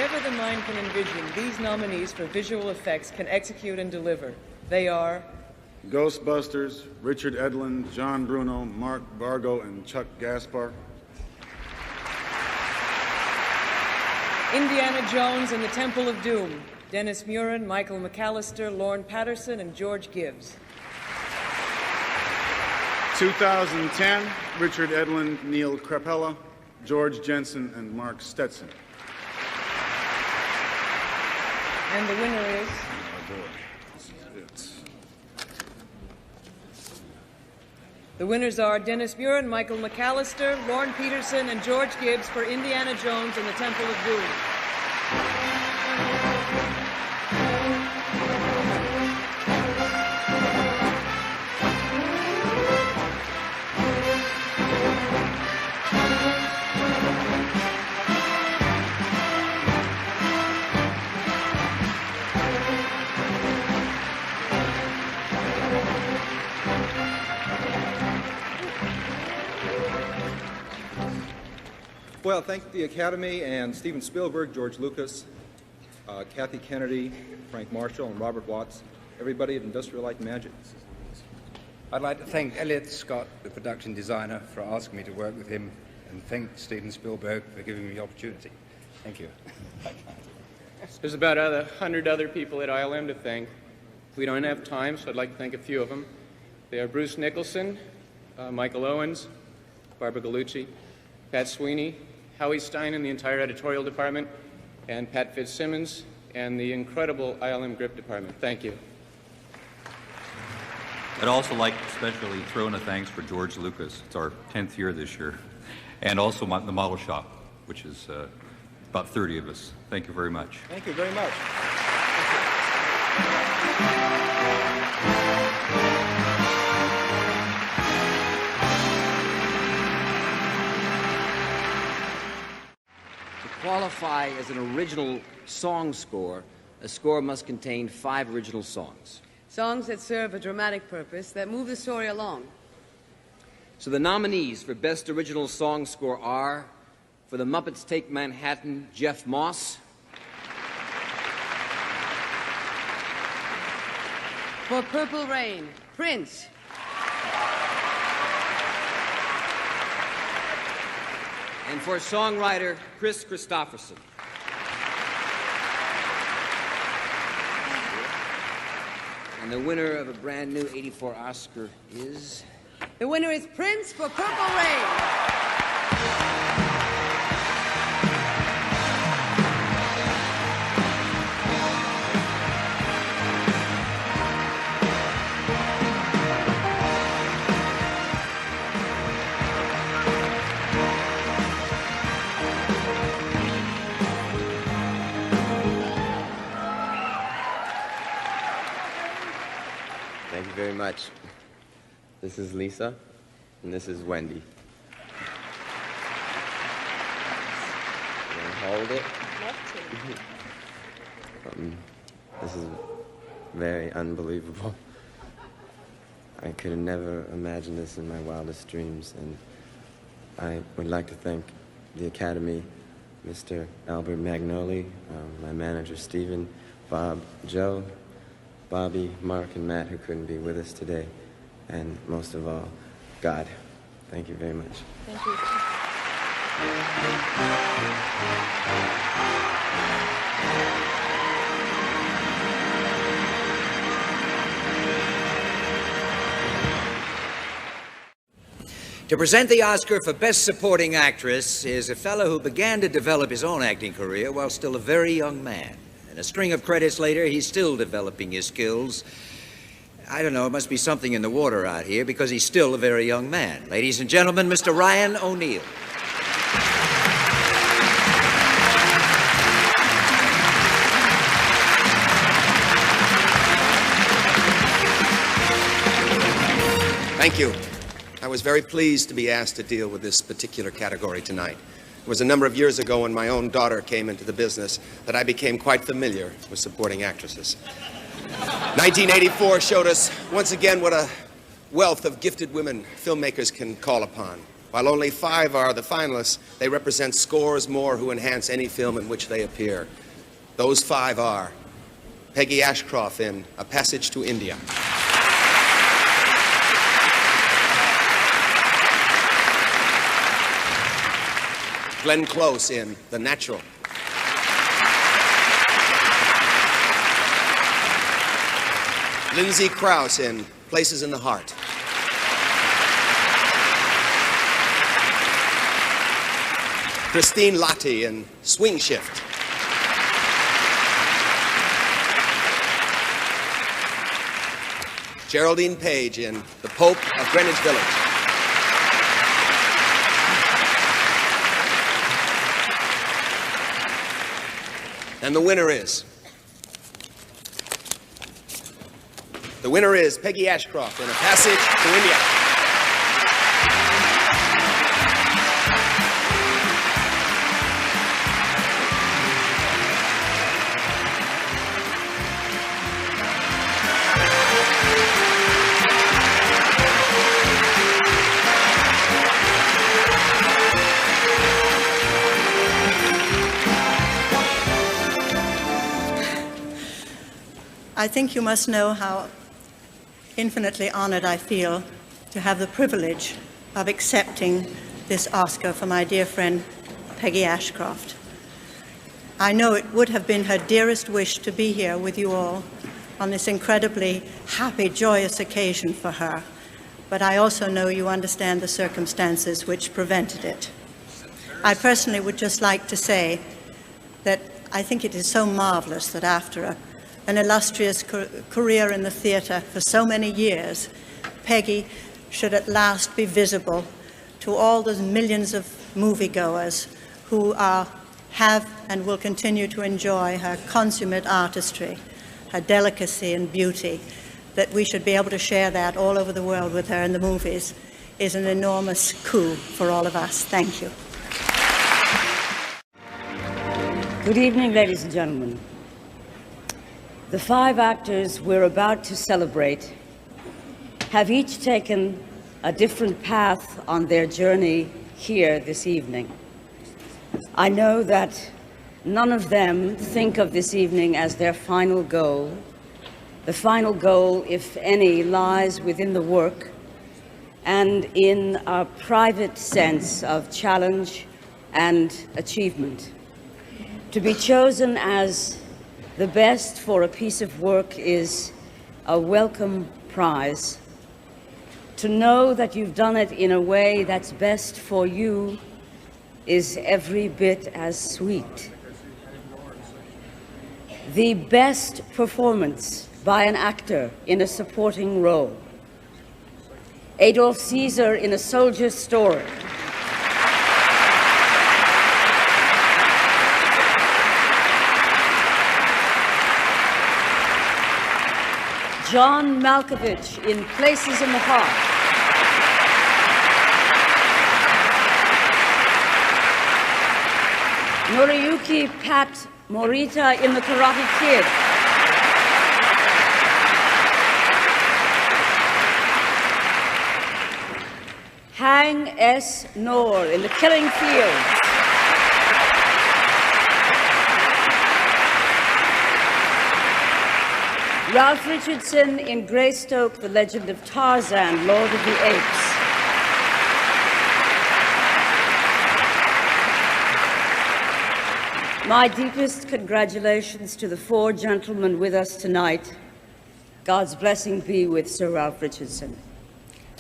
whatever the mind can envision, these nominees for visual effects can execute and deliver. They are Ghostbusters, Richard Edlund, John Bruno, Mark Vargo, and Chuck Gaspar. Indiana Jones and the Temple of Doom, Dennis Muren, Michael McAllister, Lorne Patterson, and George Gibbs. 2010, Richard Edlund, Neil Crapella, George Jensen, and Mark Stetson. And the winner is? Oh, boy. The winners are Dennis Muren, Michael McAllister, Lorne Peterson, and George Gibbs for Indiana Jones and the Temple of Doom. Well, thank the Academy and Steven Spielberg, George Lucas, Kathy Kennedy, Frank Marshall, and Robert Watts, everybody at Industrial Light and Magic. I'd like to thank Elliot Scott, the production designer, for asking me to work with him, and thank Steven Spielberg for giving me the opportunity. Thank you. There's about 100 other people at ILM to thank. We don't have time, so I'd like to thank a few of them. They are Bruce Nicholson, Michael Owens, Barbara Gallucci, Pat Sweeney, Howie Stein and the entire editorial department, and Pat Fitzsimmons and the incredible ILM Grip department. Thank you. I'd also like to especially throw in a thanks for George Lucas. It's our 10th year this year. And also the model shop, which is about 30 of us. Thank you very much. Thank you very much. To qualify as an original song score, a score must contain 5 original songs. Songs that serve a dramatic purpose, that move the story along. So the nominees for Best Original Song Score are, for The Muppets Take Manhattan, Jeff Moss. For Purple Rain, Prince. And for songwriter Chris Christopherson. And the winner of a brand new '84 Oscar is... The winner is Prince for Purple Rain. Thank you very much. This is Lisa, and this is Wendy. Hold it. This is very unbelievable. I could have never imagined this in my wildest dreams, and I would like to thank the Academy, Mr. Albert Magnoli, my manager Stephen, Bob, Joe, Bobby, Mark, and Matt, who couldn't be with us today, and most of all, God. Thank you very much. Thank you. To present the Oscar for Best Supporting Actress is a fellow who began to develop his own acting career while still a very young man. And a string of credits later, he's still developing his skills. I don't know, it must be something in the water out here because he's still a very young man. Ladies and gentlemen, Mr. Ryan O'Neal. Thank you. I was very pleased to be asked to deal with this particular category tonight. It was a number of years ago when my own daughter came into the business that I became quite familiar with supporting actresses. 1984 showed us once again what a wealth of gifted women filmmakers can call upon. While only 5 are the finalists, they represent scores more who enhance any film in which they appear. Those 5 are Peggy Ashcroft in A Passage to India, Glenn Close in The Natural, Lindsay Krause in Places in the Heart, Christine Lottie in Swing Shift, Geraldine Page in The Pope of Greenwich Village, and the winner is Peggy Ashcroft in A Passage to India. I think you must know how infinitely honored I feel to have the privilege of accepting this Oscar for my dear friend Peggy Ashcroft. I know it would have been her dearest wish to be here with you all on this incredibly happy, joyous occasion for her, but I also know you understand the circumstances which prevented it. I personally would just like to say that I think it is so marvelous that after an illustrious career in the theatre for so many years, Peggy should at last be visible to all those millions of moviegoers who have and will continue to enjoy her consummate artistry, her delicacy and beauty. That we should be able to share that all over the world with her in the movies is an enormous coup for all of us. Thank you. Good evening, ladies and gentlemen. The 5 actors we're about to celebrate have each taken a different path on their journey here this evening. I know that none of them think of this evening as their final goal. The final goal, if any, lies within the work and in a private sense of challenge and achievement. To be chosen as the best for a piece of work is a welcome prize. To know that you've done it in a way that's best for you is every bit as sweet. The best performance by an actor in a supporting role. Adolf Caesar in A Soldier's Story. John Malkovich in Places in the Heart. Noriyuki Pat Morita in The Karate Kid. Haing S. in The Killing Fields. Ralph Richardson in Greystoke, The Legend of Tarzan, Lord of the Apes. My deepest congratulations to the 4 gentlemen with us tonight. God's blessing be with Sir Ralph Richardson.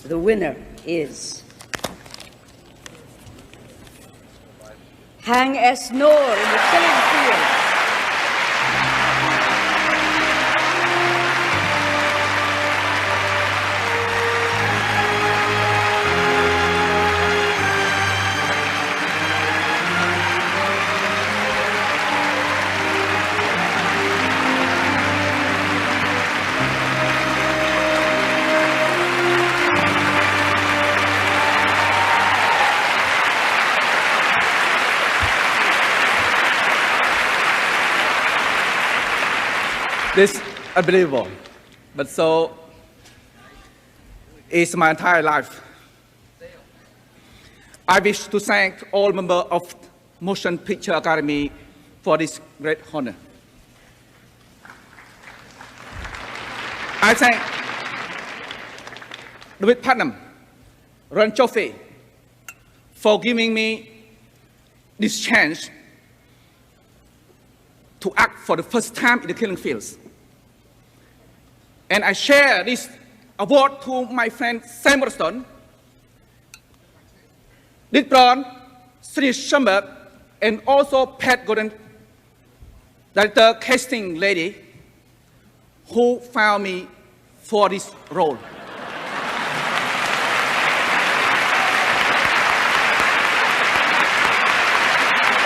The winner is Haing S. in The Killing Fields. This is unbelievable, but so is my entire life. I wish to thank all members of Motion Picture Academy for this great honor. I thank David Putnam, Ron Joffé, for giving me this chance to act for the first time in the killing fields. And I share this award to my friend Sam Waterston, Dick Brown, Sri Schomburg, and also Pat Gordon, director casting lady, who found me for this role.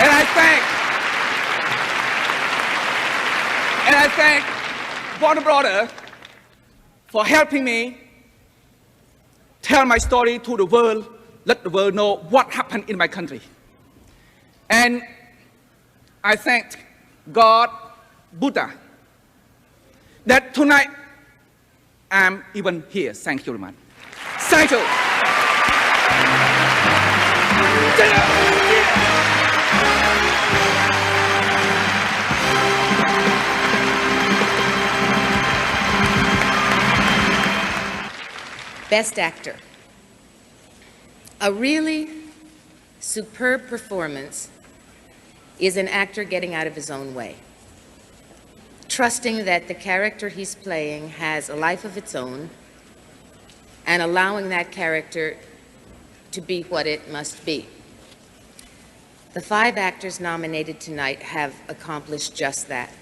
And I thank Warner Brothers for helping me tell my story to the world, let the world know what happened in my country. And I thank God, Buddha, that tonight I'm even here. Thank you very much. Thank you. Best Actor. A really superb performance is an actor getting out of his own way, trusting that the character he's playing has a life of its own and allowing that character to be what it must be. The 5 actors nominated tonight have accomplished just that.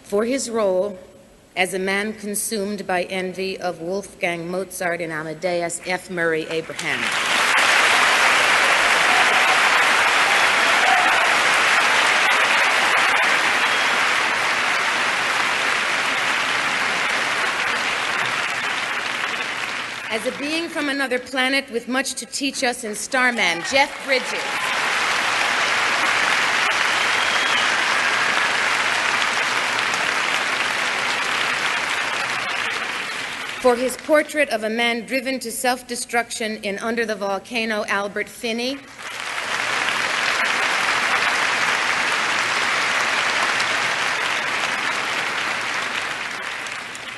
For his role as a man consumed by envy of Wolfgang Mozart and Amadeus, F. Murray Abraham. As a being from another planet with much to teach us in Starman, Jeff Bridges. For his portrait of a man driven to self-destruction in Under the Volcano, Albert Finney.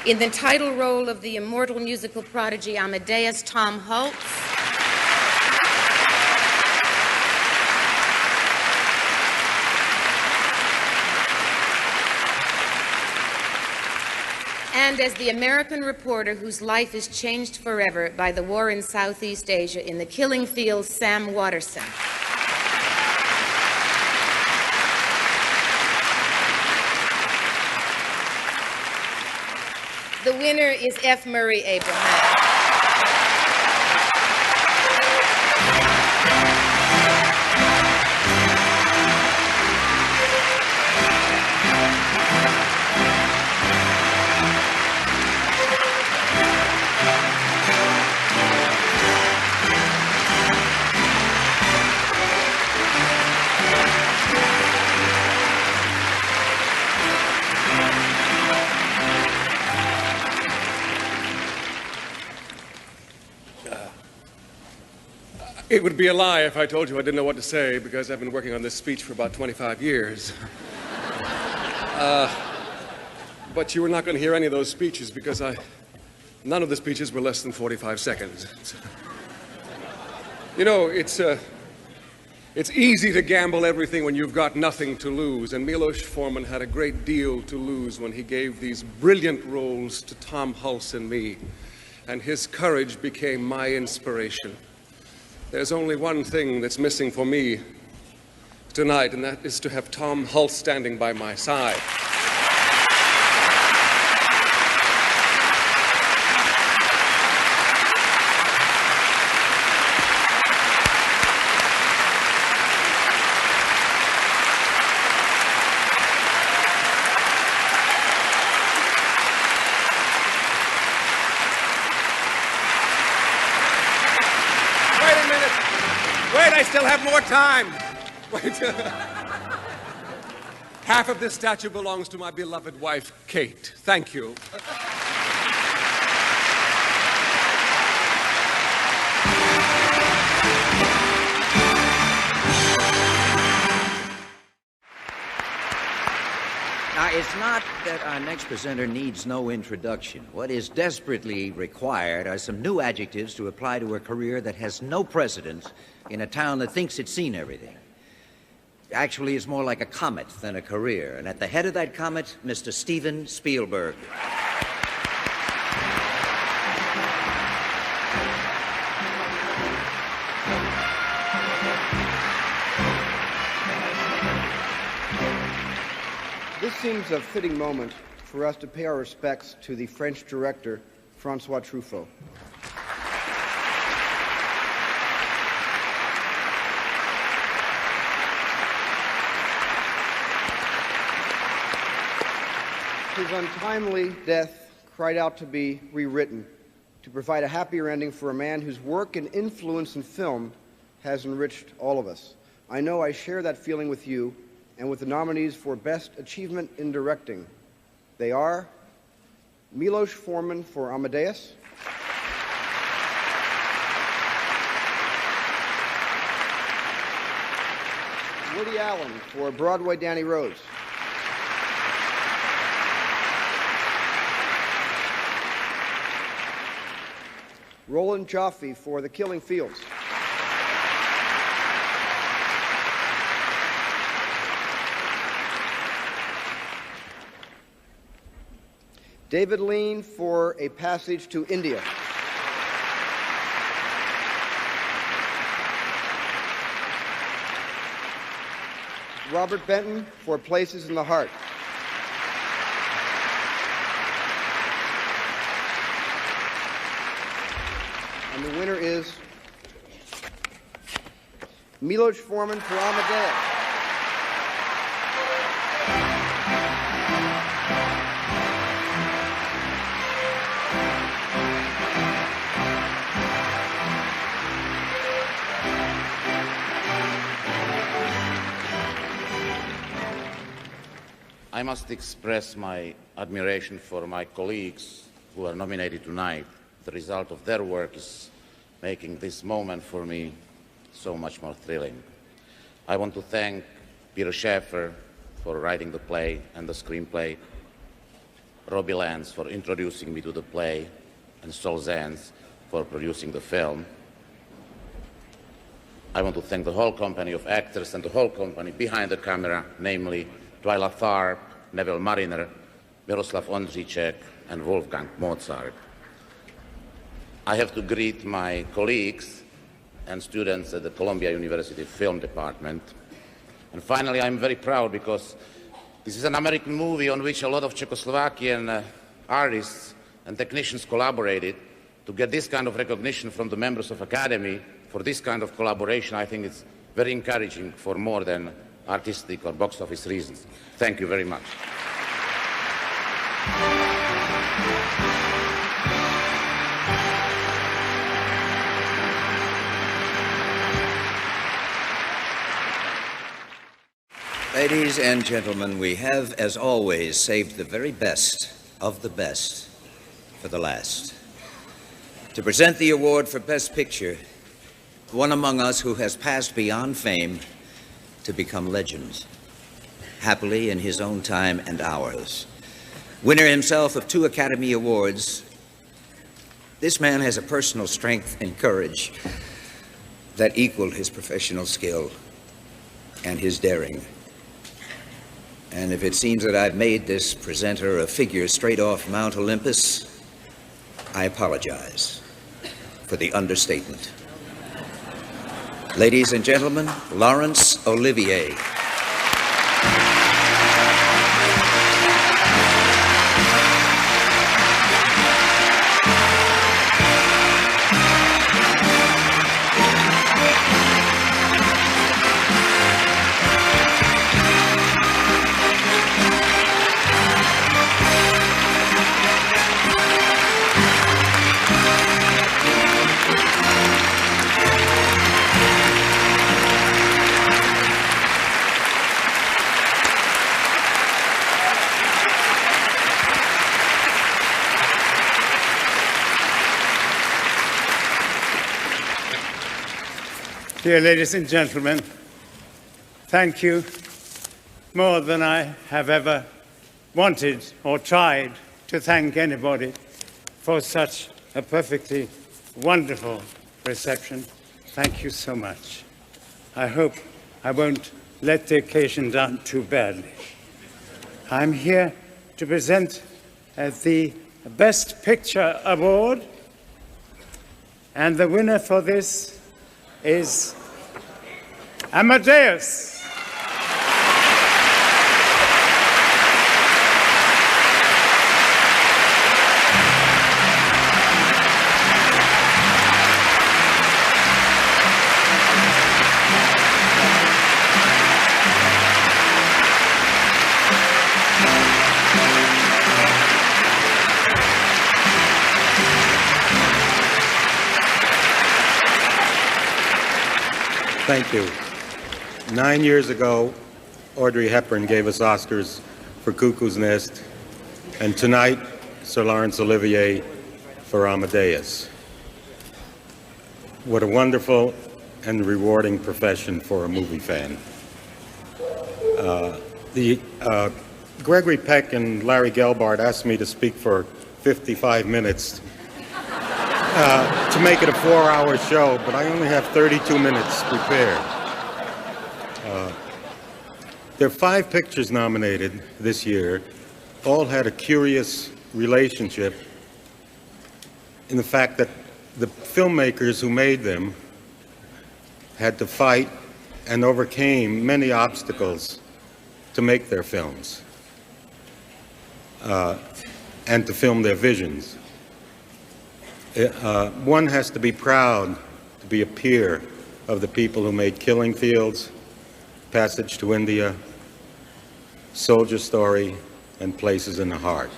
In the title role of the immortal musical prodigy Amadeus, Tom Hulce. And as the American reporter whose life is changed forever by the war in Southeast Asia in the killing fields, Sam Waterston. The winner is F. Murray Abraham. It would be a lie if I told you I didn't know what to say, because I've been working on this speech for about 25 years. But you were not going to hear any of those speeches because none of the speeches were less than 45 seconds. You know, it's easy to gamble everything when you've got nothing to lose, and Milos Forman had a great deal to lose when he gave these brilliant roles to Tom Hulce and me, and his courage became my inspiration. There's only one thing that's missing for me tonight, and that is to have Tom Hulce standing by my side. I still have more time. Wait. Half of this statue belongs to my beloved wife, Kate. Thank you. not that our next presenter needs no introduction. What is desperately required are some new adjectives to apply to a career that has no precedent in a town that thinks it's seen everything. Actually, it's more like a comet than a career. And at the head of that comet, Mr. Steven Spielberg. This seems a fitting moment for us to pay our respects to the French director, François Truffaut. His untimely death cried out to be rewritten, to provide a happier ending for a man whose work and influence in film has enriched all of us. I know I share that feeling with you and with the nominees for Best Achievement in Directing. They are Milos Forman for Amadeus, Woody Allen for Broadway Danny Rose, Roland Joffe for The Killing Fields, David Lean for A Passage to India, Robert Benton for Places in the Heart, and the winner is Milos Forman for Amadeus. I must express my admiration for my colleagues who are nominated tonight. The result of their work is making this moment for me so much more thrilling. I want to thank Peter Shaffer for writing the play and the screenplay, Robbie Lance for introducing me to the play, and Sol Zans for producing the film. I want to thank the whole company of actors and the whole company behind the camera, namely Twyla Tharp, Neville Mariner, Miroslav Ondřiček, and Wolfgang Mozart. I have to greet my colleagues and students at the Columbia University Film Department. And finally, I'm very proud because this is an American movie on which a lot of Czechoslovakian artists and technicians collaborated. To get this kind of recognition from the members of Academy for this kind of collaboration, I think it's very encouraging for more than artistic or box office reasons. Thank you very much. Ladies and gentlemen, we have, as always, saved the very best of the best for the last. To present the award for Best Picture, one among us who has passed beyond fame to become legend, happily in his own time and ours. Winner himself of 2 Academy Awards, this man has a personal strength and courage that equaled his professional skill and his daring. And if it seems that I've made this presenter a figure straight off Mount Olympus, I apologize for the understatement. Ladies and gentlemen, Laurence Olivier. Dear ladies and gentlemen, thank you more than I have ever wanted or tried to thank anybody for such a perfectly wonderful reception. Thank you so much. I hope I won't let the occasion down too badly. I'm here to present the Best Picture Award, and the winner for this is Amadeus. Thank you. 9 years ago, Audrey Hepburn gave us Oscars for Cuckoo's Nest, and tonight, Sir Laurence Olivier for Amadeus. What a wonderful and rewarding profession for a movie fan. Gregory Peck and Larry Gelbart asked me to speak for 55 minutes to make it a 4-hour show, but I only have 32 minutes prepared. There are 5 pictures nominated this year. All had a curious relationship in the fact that the filmmakers who made them had to fight and overcame many obstacles to make their films and to film their visions. One has to be proud to be a peer of the people who made Killing Fields, Passage to India, Soldier Story, and Places in the Heart.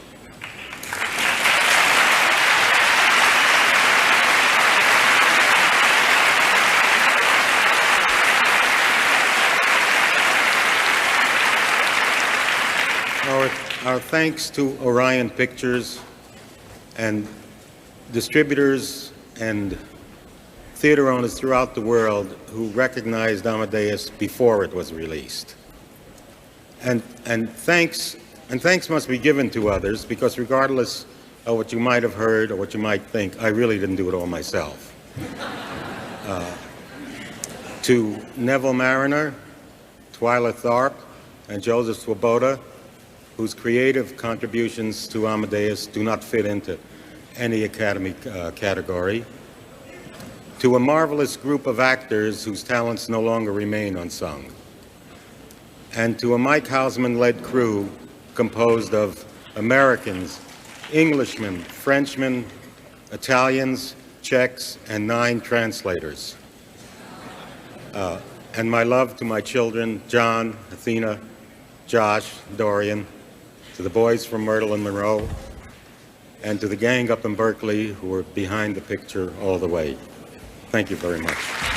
Our thanks to Orion Pictures and distributors and theater owners throughout the world who recognized Amadeus before it was released. And thanks must be given to others, because regardless of what you might have heard or what you might think, I really didn't do it all myself. To Neville Mariner, Twyla Tharp, and Joseph Swoboda, whose creative contributions to Amadeus do not fit into any Academy category. To a marvelous group of actors whose talents no longer remain unsung. And to a Mike Hausman-led crew composed of Americans, Englishmen, Frenchmen, Italians, Czechs, and 9 translators. And my love to my children, John, Athena, Josh, Dorian, to the boys from Myrtle and Monroe, and to the gang up in Berkeley who were behind the picture all the way. Thank you very much.